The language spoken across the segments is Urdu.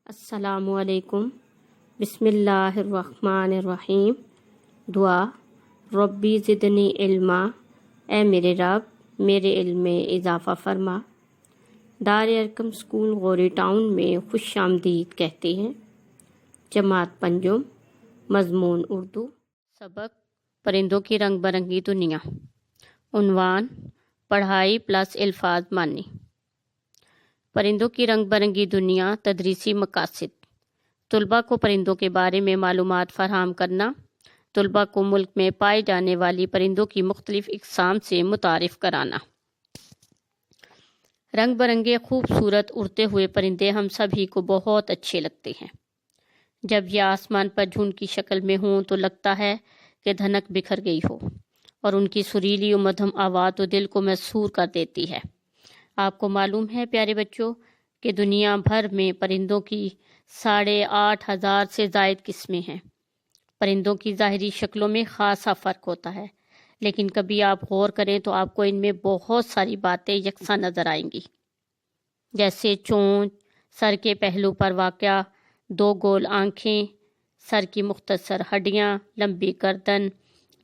السلام علیکم۔ بسم اللہ الرحمن الرحیم۔ دعا: ربی زدنی علما، اے میرے رب میرے علم میں اضافہ فرما۔ دار ارقم اسکول غوری ٹاؤن میں خوش آمدید کہتے ہیں۔ جماعت پنجم، مضمون اردو۔ سبق: پرندوں کی رنگ برنگی دنیا۔ عنوان: پڑھائی پلس الفاظ معنی۔ پرندوں کی رنگ برنگی دنیا، تدریسی مقاصد: طلباء کو پرندوں کے بارے میں معلومات فراہم کرنا، طلباء کو ملک میں پائے جانے والی پرندوں کی مختلف اقسام سے متعارف کرانا۔ رنگ برنگے خوبصورت اڑتے ہوئے پرندے ہم سبھی کو بہت اچھے لگتے ہیں۔ جب یہ آسمان پر جھنڈ کی شکل میں ہوں تو لگتا ہے کہ دھنک بکھر گئی ہو، اور ان کی سریلی و مدھم آواز تو دل کو مسحور کر دیتی ہے۔ آپ کو معلوم ہے پیارے بچوں کہ دنیا بھر میں پرندوں کی 8,500 سے زائد قسمیں ہیں۔ پرندوں کی ظاہری شکلوں میں خاصا فرق ہوتا ہے، لیکن کبھی آپ غور کریں تو آپ کو ان میں بہت ساری باتیں یکساں نظر آئیں گی، جیسے چونچ، سر کے پہلو پر واقع 2 گول آنکھیں، سر کی مختصر ہڈیاں، لمبی گردن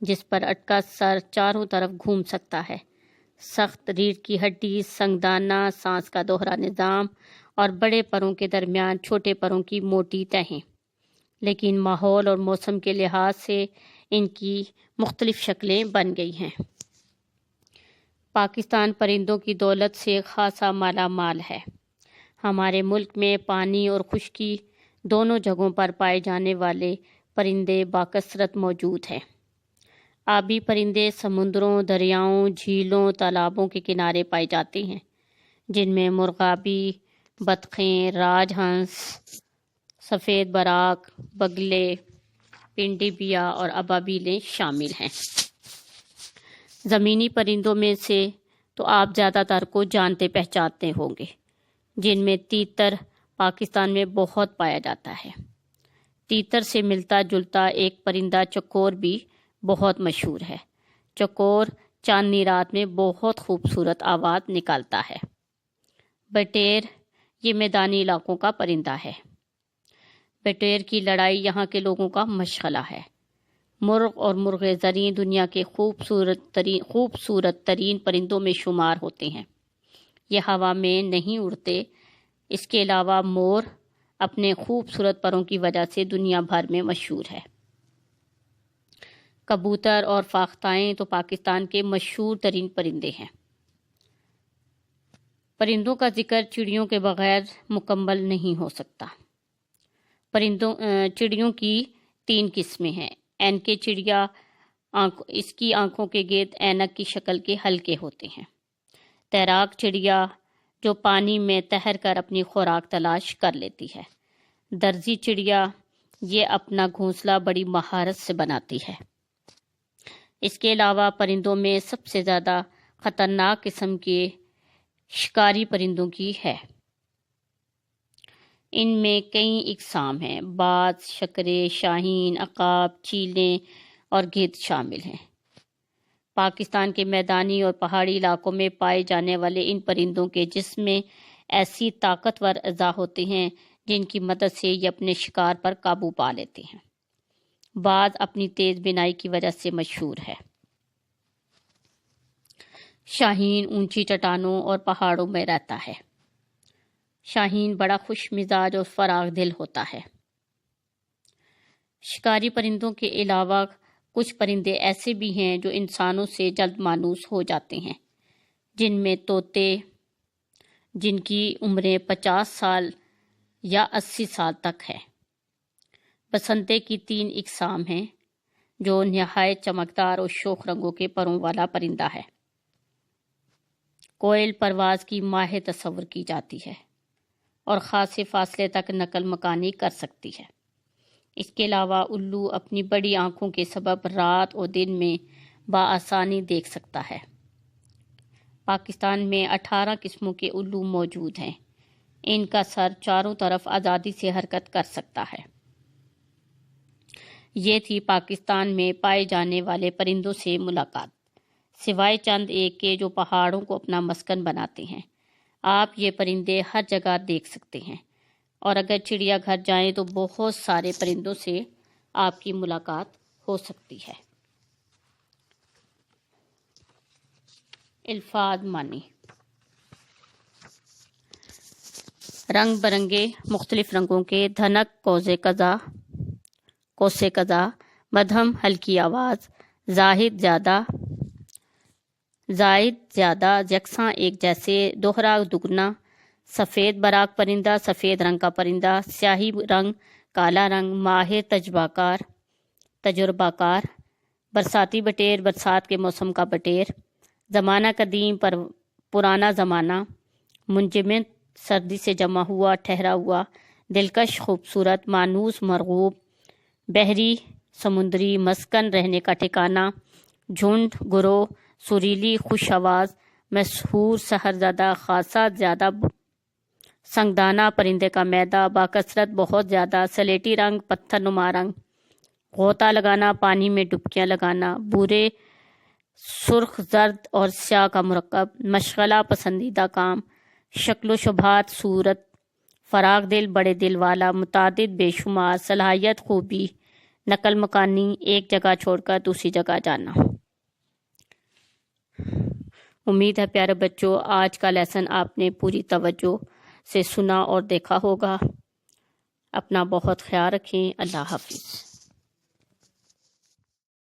جس پر اٹکا سر چاروں طرف گھوم سکتا ہے، سخت ریڑھ کی ہڈی، سنگدانہ، سانس کا دوہرا نظام، اور بڑے پروں کے درمیان چھوٹے پروں کی موٹی تہیں۔ لیکن ماحول اور موسم کے لحاظ سے ان کی مختلف شکلیں بن گئی ہیں۔ پاکستان پرندوں کی دولت سے خاصا مالا مال ہے۔ ہمارے ملک میں پانی اور خشکی دونوں جگہوں پر پائے جانے والے پرندے باکثرت موجود ہیں۔ آبی پرندے سمندروں، دریاؤں، جھیلوں، تالابوں کے کنارے پائے جاتے ہیں، جن میں مرغابی، بطخیں، راج ہنس، سفید براق، بگلے، پنڈی بیا اور ابابیلیں شامل ہیں۔ زمینی پرندوں میں سے تو آپ زیادہ تر کو جانتے پہچانتے ہوں گے، جن میں تیتر پاکستان میں بہت پایا جاتا ہے۔ تیتر سے ملتا جلتا ایک پرندہ چکور بھی بہت مشہور ہے۔ چکور چاندنی رات میں بہت خوبصورت آواز نکالتا ہے۔ بٹیر یہ میدانی علاقوں کا پرندہ ہے۔ بٹیر کی لڑائی یہاں کے لوگوں کا مشغلہ ہے۔ مرغ اور مرغ زریں دنیا کے خوبصورت ترین پرندوں میں شمار ہوتے ہیں۔ یہ ہوا میں نہیں اڑتے۔ اس کے علاوہ مور اپنے خوبصورت پروں کی وجہ سے دنیا بھر میں مشہور ہے۔ کبوتر اور فاختائیں تو پاکستان کے مشہور ترین پرندے ہیں۔ پرندوں کا ذکر چڑیوں کے بغیر مکمل نہیں ہو سکتا۔ چڑیوں کی 3 قسمیں ہیں۔ اینکے چڑیا، اس کی آنکھوں کے گرد اینک کی شکل کے حلقے ہوتے ہیں۔ تیراک چڑیا جو پانی میں تیر کر اپنی خوراک تلاش کر لیتی ہے۔ درزی چڑیا یہ اپنا گھونسلہ بڑی مہارت سے بناتی ہے۔ اس کے علاوہ پرندوں میں سب سے زیادہ خطرناک قسم کے شکاری پرندوں کی ہے۔ ان میں کئی اقسام ہیں۔ باز، شکرے، شاہین، عقاب، چیلیں اور گدھ شامل ہیں۔ پاکستان کے میدانی اور پہاڑی علاقوں میں پائے جانے والے ان پرندوں کے جسم میں ایسی طاقتور اعضاء ہوتے ہیں جن کی مدد سے یہ اپنے شکار پر قابو پا لیتے ہیں۔ باز اپنی تیز بینائی کی وجہ سے مشہور ہے۔ شاہین اونچی چٹانوں اور پہاڑوں میں رہتا ہے۔ شاہین بڑا خوش مزاج اور فراخ دل ہوتا ہے۔ شکاری پرندوں کے علاوہ کچھ پرندے ایسے بھی ہیں جو انسانوں سے جلد مانوس ہو جاتے ہیں، جن میں طوطے، جن کی عمریں 50 سال یا 80 سال تک ہے۔ بسنتے کی 3 اقسام ہیں جو نہایت چمکدار اور شوخ رنگوں کے پروں والا پرندہ ہے۔ کوئل پرواز کی ماہر تصور کی جاتی ہے اور خاصے فاصلے تک نقل مکانی کر سکتی ہے۔ اس کے علاوہ الو اپنی بڑی آنکھوں کے سبب رات اور دن میں بآسانی دیکھ سکتا ہے۔ پاکستان میں 18 قسموں کے الو موجود ہیں۔ ان کا سر چاروں طرف آزادی سے حرکت کر سکتا ہے۔ یہ تھی پاکستان میں پائے جانے والے پرندوں سے ملاقات، سوائے چند ایک کے جو پہاڑوں کو اپنا مسکن بناتے ہیں۔ آپ یہ پرندے ہر جگہ دیکھ سکتے ہیں اور اگر چڑیا گھر جائیں تو بہت سارے پرندوں سے آپ کی ملاقات ہو سکتی ہے۔ الفاظ معنی: رنگ برنگے، مختلف رنگوں کے، دھنک کوسے قزا، مدھم ہلکی آواز، زائد زیادہ، یکساں ایک جیسے، دوہرا دگنا، سفید براق پرندہ، سفید رنگ کا پرندہ، سیاہی رنگ، کالا رنگ، ماہر تجربہ کار، برساتی بٹیر، برسات کے موسم کا بٹیر، زمانہ قدیم پرانا زمانہ، منجمد سردی سے جمع ہوا ٹھہرا ہوا، دلکش خوبصورت، مانوس مرغوب، بحری سمندری، مسکن رہنے کا ٹھکانہ، جھنڈ گروہ، سریلی خوش آواز، مسحور سحرزدہ، خاصا زیادہ، سنگدانہ پرندے کا میدہ، باکثرت بہت زیادہ، سلیٹی رنگ پتھر نما رنگ، غوطہ لگانا پانی میں ڈبکیاں لگانا، بورے سرخ زرد اور سیاہ کا مرکب، مشغلہ پسندیدہ کام، شکل و شبہات صورت، فراغ دل بڑے دل والا، متعدد بے شمار، صلاحیت خوبی، نقل مکانی ایک جگہ چھوڑ کر دوسری جگہ جانا۔ امید ہے پیارے بچوں آج کا لیسن آپ نے پوری توجہ سے سنا اور دیکھا ہوگا۔ اپنا بہت خیال رکھیں۔ اللہ حافظ۔